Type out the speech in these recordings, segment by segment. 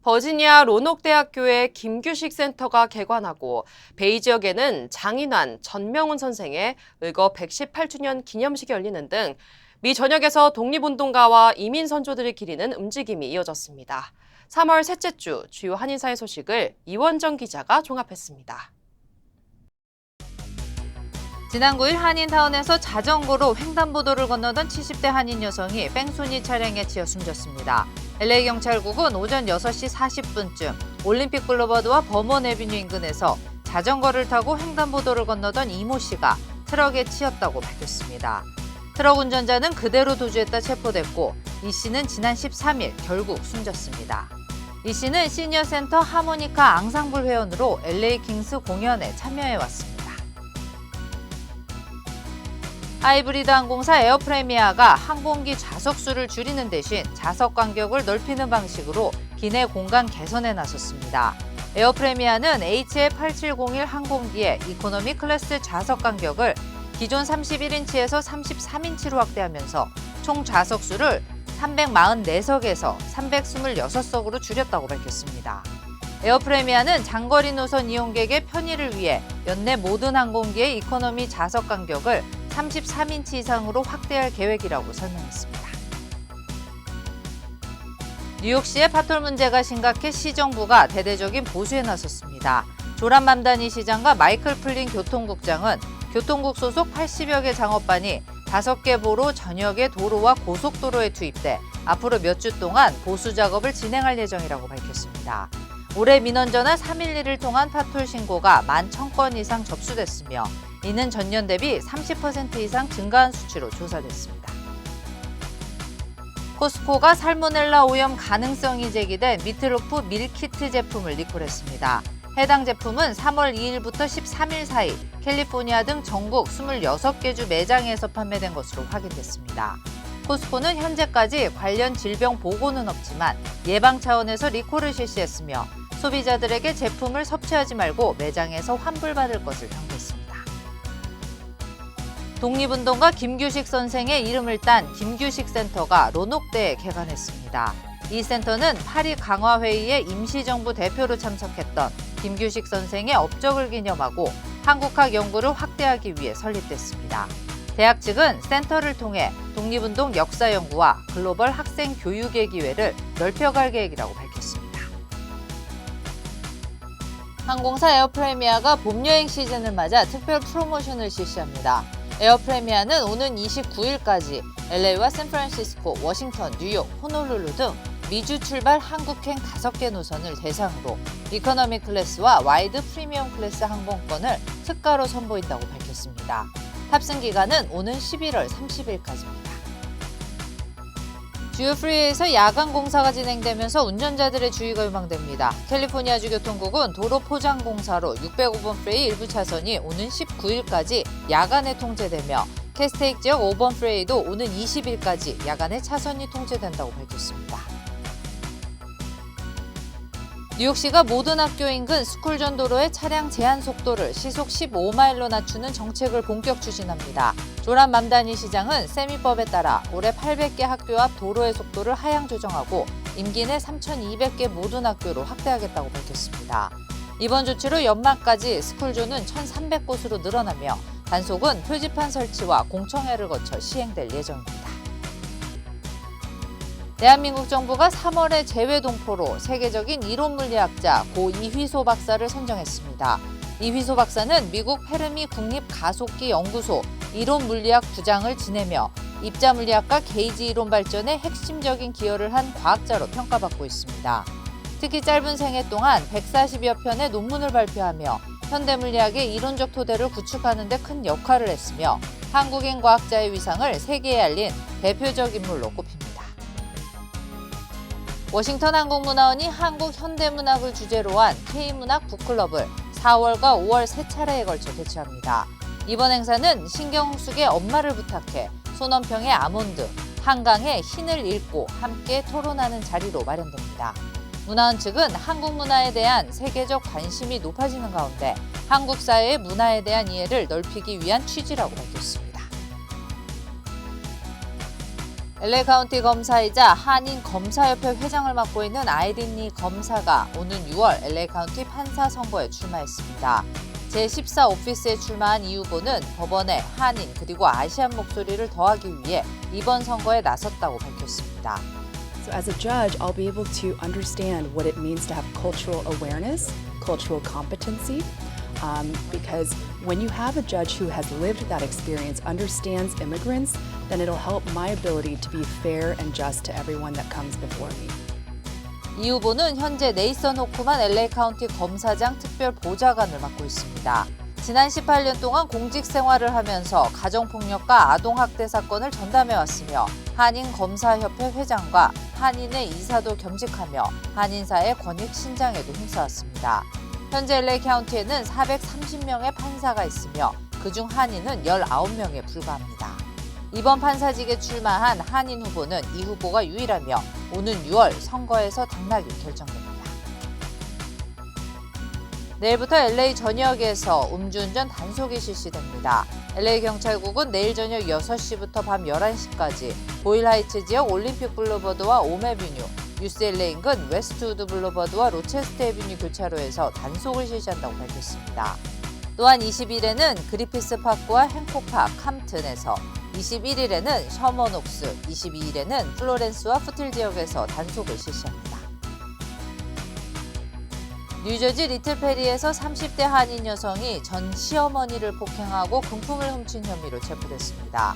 버지니아 로녹대학교의 김규식 센터가 개관하고 베이 지역에는 장인환, 전명훈 선생의 의거 118주년 기념식이 열리는 등 미 전역에서 독립운동가와 이민선조들을 기리는 움직임이 이어졌습니다. 3월 셋째 주 주요 한인사의 소식을 이원정 기자가 종합했습니다. 지난 9일 한인타운에서 자전거로 횡단보도를 건너던 70대 한인 여성이 뺑소니 차량에 치여 숨졌습니다. LA경찰국은 오전 6시 40분쯤 올림픽 블루버드와 버먼 애비뉴 인근에서 자전거를 타고 횡단보도를 건너던 이모 씨가 트럭에 치였다고 밝혔습니다. 트럭 운전자는 그대로 도주했다 체포됐고 이 씨는 지난 13일 결국 숨졌습니다. 이 씨는 시니어 센터 하모니카 앙상블 회원으로 LA 킹스 공연에 참여해왔습니다. 하이브리드 항공사 에어프레미아가 항공기 좌석수를 줄이는 대신 좌석 간격을 넓히는 방식으로 기내 공간 개선에 나섰습니다. 에어프레미아는 HF8701 항공기의 이코노미 클래스 좌석 간격을 기존 31인치에서 33인치로 확대하면서 총 좌석수를 344석에서 326석으로 줄였다고 밝혔습니다. 에어프레미아는 장거리 노선 이용객의 편의를 위해 연내 모든 항공기의 이코노미 좌석 간격을 33인치 이상으로 확대할 계획이라고 설명했습니다. 뉴욕시의 파톨 문제가 심각해 시정부가 대대적인 보수에 나섰습니다. 조란 맘다니 시장과 마이클 플린 교통국장은 교통국 소속 80여 개 장업반이 5개 보로 전역의 도로와 고속도로에 투입돼 앞으로 몇 주 동안 보수 작업을 진행할 예정이라고 밝혔습니다. 올해 민원전화 311을 통한 파톨 신고가 11,000건 이상 접수됐으며 이는 전년 대비 30% 이상 증가한 수치로 조사됐습니다. 코스코가 살모넬라 오염 가능성이 제기된 미트로프 밀키트 제품을 리콜했습니다. 해당 제품은 3월 2일부터 13일 사이 캘리포니아 등 전국 26개 주 매장에서 판매된 것으로 확인됐습니다. 코스코는 현재까지 관련 질병 보고는 없지만 예방 차원에서 리콜을 실시했으며 소비자들에게 제품을 섭취하지 말고 매장에서 환불받을 것을 당부했습니다. 독립운동가 김규식 선생의 이름을 딴 김규식 센터가 로녹대에 개관했습니다. 이 센터는 파리 강화회의에 임시정부 대표로 참석했던 김규식 선생의 업적을 기념하고 한국학 연구를 확대하기 위해 설립됐습니다. 대학 측은 센터를 통해 독립운동 역사 연구와 글로벌 학생 교육의 기회를 넓혀갈 계획이라고 밝혔습니다. 항공사 에어프레미아가 봄 여행 시즌을 맞아 특별 프로모션을 실시합니다. 에어프레미아는 오는 29일까지 LA와 샌프란시스코, 워싱턴, 뉴욕, 호놀룰루 등 미주 출발 한국행 5개 노선을 대상으로 이코노미 클래스와 와이드 프리미엄 클래스 항공권을 특가로 선보인다고 밝혔습니다. 탑승 기간은 오는 11월 30일까지입니다. 주요 프리웨이에서 야간 공사가 진행되면서 운전자들의 주의가 요망됩니다. 캘리포니아주 교통국은 도로 포장 공사로 605번 프레이 일부 차선이 오는 19일까지 야간에 통제되며 캐스테이크 지역 5번 프레이도 오는 20일까지 야간에 차선이 통제된다고 밝혔습니다. 뉴욕시가 모든 학교 인근 스쿨존 도로의 차량 제한 속도를 시속 15마일로 낮추는 정책을 본격 추진합니다. 조란 맘다니 시장은 세미법에 따라 올해 800개 학교 앞 도로의 속도를 하향 조정하고 임기 내 3,200개 모든 학교로 확대하겠다고 밝혔습니다. 이번 조치로 연말까지 스쿨존은 1,300곳으로 늘어나며 단속은 표지판 설치와 공청회를 거쳐 시행될 예정입니다. 대한민국 정부가 3월에 재외동포로 세계적인 이론물리학자 고 이휘소 박사를 선정했습니다. 이휘소 박사는 미국 페르미 국립가속기 연구소 이론물리학 부장을 지내며 입자물리학과 게이지 이론 발전에 핵심적인 기여를 한 과학자로 평가받고 있습니다. 특히 짧은 생애 동안 140여 편의 논문을 발표하며 현대물리학의 이론적 토대를 구축하는 데 큰 역할을 했으며 한국인 과학자의 위상을 세계에 알린 대표적 인물로 꼽힙니다. 워싱턴 한국문화원이 한국 현대문학을 주제로 한 K문학 북클럽을 4월과 5월 3차례에 걸쳐 개최합니다. 이번 행사는 신경숙의 엄마를 부탁해, 손원평의 아몬드, 한강의 흰을 읽고 함께 토론하는 자리로 마련됩니다. 문화원 측은 한국 문화에 대한 세계적 관심이 높아지는 가운데 한국 사회의 문화에 대한 이해를 넓히기 위한 취지라고 밝혔습니다. LA 카운티 검사이자 한인 검사협회 회장을 맡고 있는 아이린 리 검사가 오는 6월 LA 카운티 판사 선거에 출마했습니다. 제14 오피스에 출마한 이 후보는 법원에 한인 그리고 아시안 목소리를 더하기 위해 이번 선거에 나섰다고 밝혔습니다. So as a judge, I'll be able to understand what it means to have cultural awareness, cultural competency, because when you have a judge who has lived that experience, understands immigrants, then it'll help my ability to be fair and just to everyone that comes before me. 이 후보는 현재 네이선 호크만 LA 카운티 검사장 특별 보좌관을 맡고 있습니다. 지난 18년 동안 공직 생활을 하면서 가정폭력과 아동학대 사건을 전담해왔으며 한인검사협회 회장과 한인의 이사도 겸직하며 한인사의 권익 신장에도 힘써왔습니다. 현재 LA 카운티에는 430명의 판사가 있으며 그중 한인은 19명에 불과합니다. 이번 판사직에 출마한 한인 후보는 이 후보가 유일하며 오는 6월 선거에서 당락이 결정됩니다. 내일부터 LA 전역에서 음주운전 단속이 실시됩니다. LA 경찰국은 내일 저녁 6시부터 밤 11시까지 보일하이츠 지역 올림픽 블루버드와 오메비뉴, UCLA 인근 웨스트우드 블루버드와 로체스터 애비뉴 교차로에서 단속을 실시한다고 밝혔습니다. 또한 20일에는 그리피스 파크와 행콕 파크, 캄튼에서 21일에는 셔먼옥스, 22일에는 플로렌스와 푸틸 지역에서 단속을 실시합니다. 뉴저지 리틀페리에서 30대 한인 여성이 전 시어머니를 폭행하고 금품을 훔친 혐의로 체포됐습니다.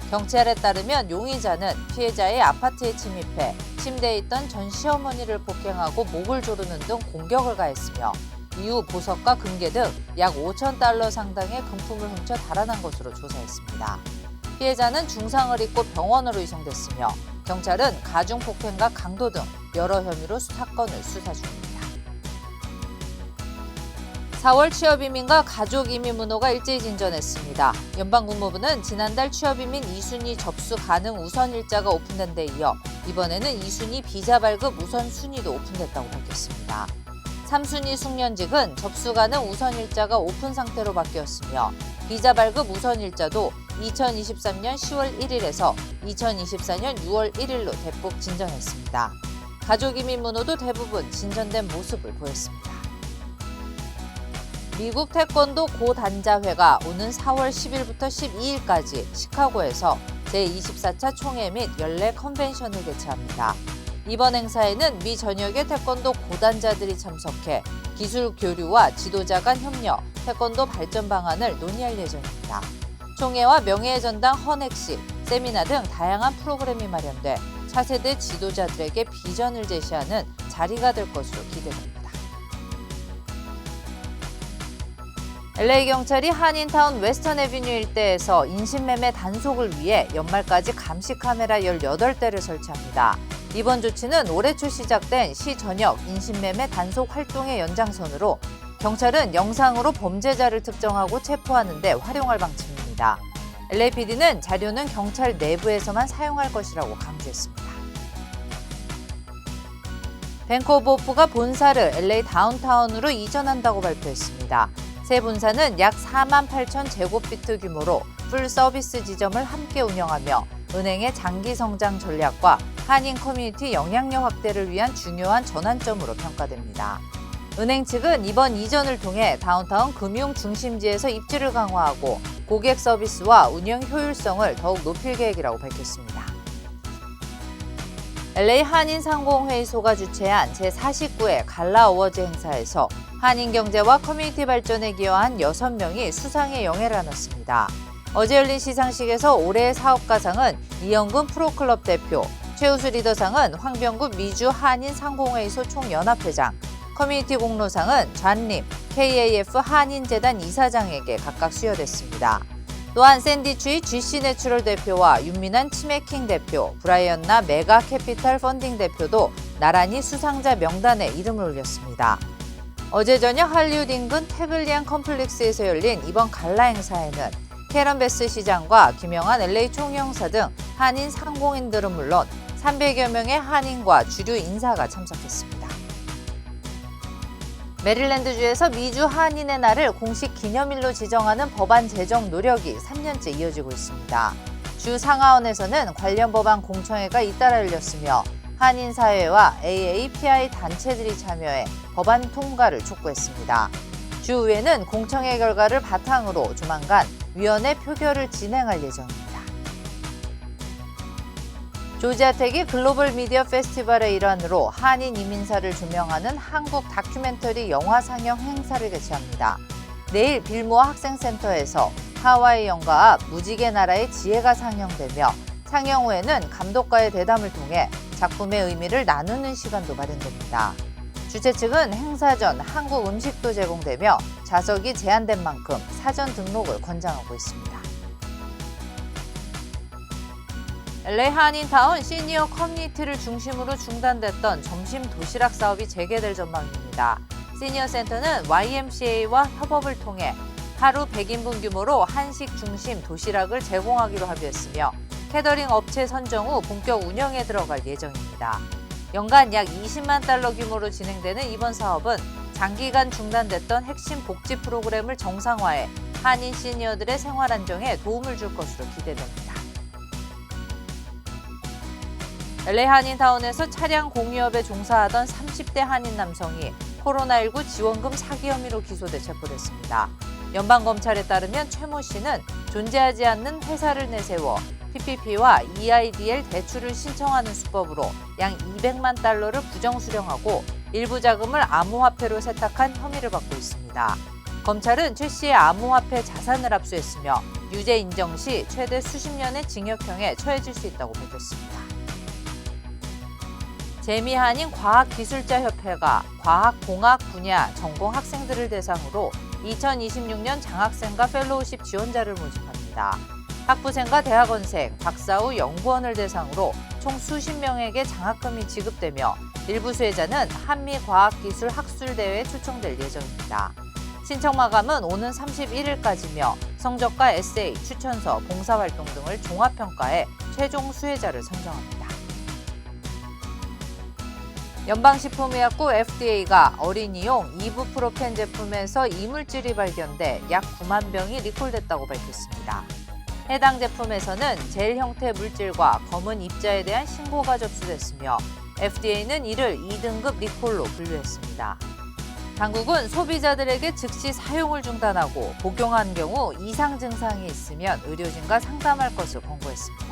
경찰에 따르면 용의자는 피해자의 아파트에 침입해 침대에 있던 전 시어머니를 폭행하고 목을 조르는 등 공격을 가했으며 이후 보석과 금괴 등 약 5,000달러 상당의 금품을 훔쳐 달아난 것으로 조사했습니다. 피해자는 중상을 입고 병원으로 이송됐으며 경찰은 가중폭행과 강도 등 여러 혐의로 사건을 수사 중입니다. 4월 취업이민과 가족이민 문호가 일제히 진전했습니다. 연방국무부는 지난달 취업이민 2순위 접수 가능 우선일자가 오픈된 데 이어 이번에는 2순위 비자 발급 우선순위도 오픈됐다고 밝혔습니다. 3순위 숙련직은 접수 가능 우선일자가 오픈 상태로 바뀌었으며 비자 발급 우선일자도 2023년 10월 1일에서 2024년 6월 1일로 대폭 진전했습니다. 가족이민 문호도 대부분 진전된 모습을 보였습니다. 미국 태권도 고단자회가 오는 4월 10일부터 12일까지 시카고에서 제24차 총회 및 연례 컨벤션을 개최합니다. 이번 행사에는 미 전역의 태권도 고단자들이 참석해 기술 교류와 지도자 간 협력, 태권도 발전 방안을 논의할 예정입니다. 총회와 명예의 전당 헌액식, 세미나 등 다양한 프로그램이 마련돼 차세대 지도자들에게 비전을 제시하는 자리가 될 것으로 기대됩니다. LA 경찰이 한인타운 웨스턴 애비뉴 일대에서 인신매매 단속을 위해 연말까지 감시 카메라 18대를 설치합니다. 이번 조치는 올해 초 시작된 시 전역 인신매매 단속 활동의 연장선으로 경찰은 영상으로 범죄자를 특정하고 체포하는 데 활용할 방침입니다. LAPD는 자료는 경찰 내부에서만 사용할 것이라고 강조했습니다. 뱅크 오브 호프가 본사를 LA 다운타운으로 이전한다고 발표했습니다. 새 본사는 약 48,000제곱피트 규모로 풀 서비스 지점을 함께 운영하며 은행의 장기 성장 전략과 한인 커뮤니티 영향력 확대를 위한 중요한 전환점으로 평가됩니다. 은행 측은 이번 이전을 통해 다운타운 금융 중심지에서 입지를 강화하고 고객 서비스와 운영 효율성을 더욱 높일 계획이라고 밝혔습니다. LA 한인상공회의소가 주최한 제49회 갈라 어워즈 행사에서 한인 경제와 커뮤니티 발전에 기여한 6명이 수상의 영예를 나눴습니다. 어제 열린 시상식에서 올해의 사업가상은 이영근 프로클럽 대표, 최우수 리더상은 황병구 미주 한인상공회의소 총연합회장, 커뮤니티 공로상은 잔림 KAF 한인재단 이사장에게 각각 수여됐습니다. 또한 샌디추이 GC내추럴 대표와 윤민환 치매킹 대표, 브라이언 나 메가 캐피탈 펀딩 대표도 나란히 수상자 명단에 이름을 올렸습니다. 어제 저녁 할리우드 인근 태글리안 컴플렉스에서 열린 이번 갈라 행사에는 캐런 베스 시장과 김영한 LA 총영사 등 한인 상공인들은 물론 300여 명의 한인과 주류 인사가 참석했습니다. 메릴랜드주에서 미주 한인의 날을 공식 기념일로 지정하는 법안 제정 노력이 3년째 이어지고 있습니다. 주 상하원에서는 관련 법안 공청회가 잇따라 열렸으며 한인사회와 AAPI 단체들이 참여해 법안 통과를 촉구했습니다. 주의회는 공청회 결과를 바탕으로 조만간 위원회 표결을 진행할 예정입니다. 조지아텍이 글로벌 미디어 페스티벌의 일환으로 한인 이민사를 조명하는 한국 다큐멘터리 영화 상영 행사를 개최합니다. 내일 빌모어 학생센터에서 하와이 영화 무지개 나라의 지혜가 상영되며 상영 후에는 감독과의 대담을 통해 작품의 의미를 나누는 시간도 마련됩니다. 주최 측은 행사 전 한국 음식도 제공되며 좌석이 제한된 만큼 사전 등록을 권장하고 있습니다. LA 한인타운 시니어 커뮤니티를 중심으로 중단됐던 점심 도시락 사업이 재개될 전망입니다. 시니어 센터는 YMCA와 협업을 통해 하루 100인분 규모로 한식 중심 도시락을 제공하기로 합의했으며 캐터링 업체 선정 후 본격 운영에 들어갈 예정입니다. 연간 약 20만 달러 규모로 진행되는 이번 사업은 장기간 중단됐던 핵심 복지 프로그램을 정상화해 한인 시니어들의 생활 안정에 도움을 줄 것으로 기대됩니다. LA 한인타운에서 차량 공유업에 종사하던 30대 한인 남성이 코로나19 지원금 사기 혐의로 기소돼 체포됐습니다. 연방검찰에 따르면 최 모 씨는 존재하지 않는 회사를 내세워 PPP와 EIDL 대출을 신청하는 수법으로 양 200만 달러를 부정수령하고 일부 자금을 암호화폐로 세탁한 혐의를 받고 있습니다. 검찰은 최 씨의 암호화폐 자산을 압수했으며 유죄 인정 시 최대 수십 년의 징역형에 처해질 수 있다고 밝혔습니다. 재미한인 과학기술자협회가 과학공학 분야 전공 학생들을 대상으로 2026년 장학생과 펠로우십 지원자를 모집합니다. 학부생과 대학원생, 박사 후 연구원을 대상으로 총 수십 명에게 장학금이 지급되며 일부 수혜자는 한미과학기술 학술대회에 초청될 예정입니다. 신청 마감은 오는 31일까지며 성적과 에세이, 추천서, 봉사활동 등을 종합평가해 최종 수혜자를 선정합니다. 연방식품의약국 FDA가 어린이용 이부프로펜 제품에서 이물질이 발견돼 약 9만 병이 리콜됐다고 밝혔습니다. 해당 제품에서는 젤 형태 물질과 검은 입자에 대한 신고가 접수됐으며 FDA는 이를 2등급 리콜로 분류했습니다. 당국은 소비자들에게 즉시 사용을 중단하고 복용한 경우 이상 증상이 있으면 의료진과 상담할 것을 권고했습니다.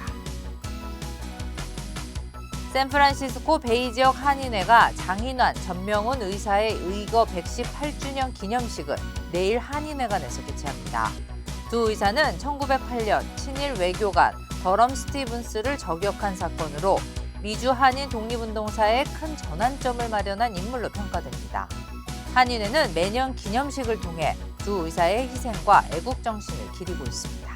샌프란시스코 베이 지역 한인회가 장인환 전명훈 의사의 의거 118주년 기념식을 내일 한인회관에서 개최합니다. 두 의사는 1908년 친일 외교관 더럼 스티븐스를 저격한 사건으로 미주 한인 독립운동사에 큰 전환점을 마련한 인물로 평가됩니다. 한인회는 매년 기념식을 통해 두 의사의 희생과 애국정신을 기리고 있습니다.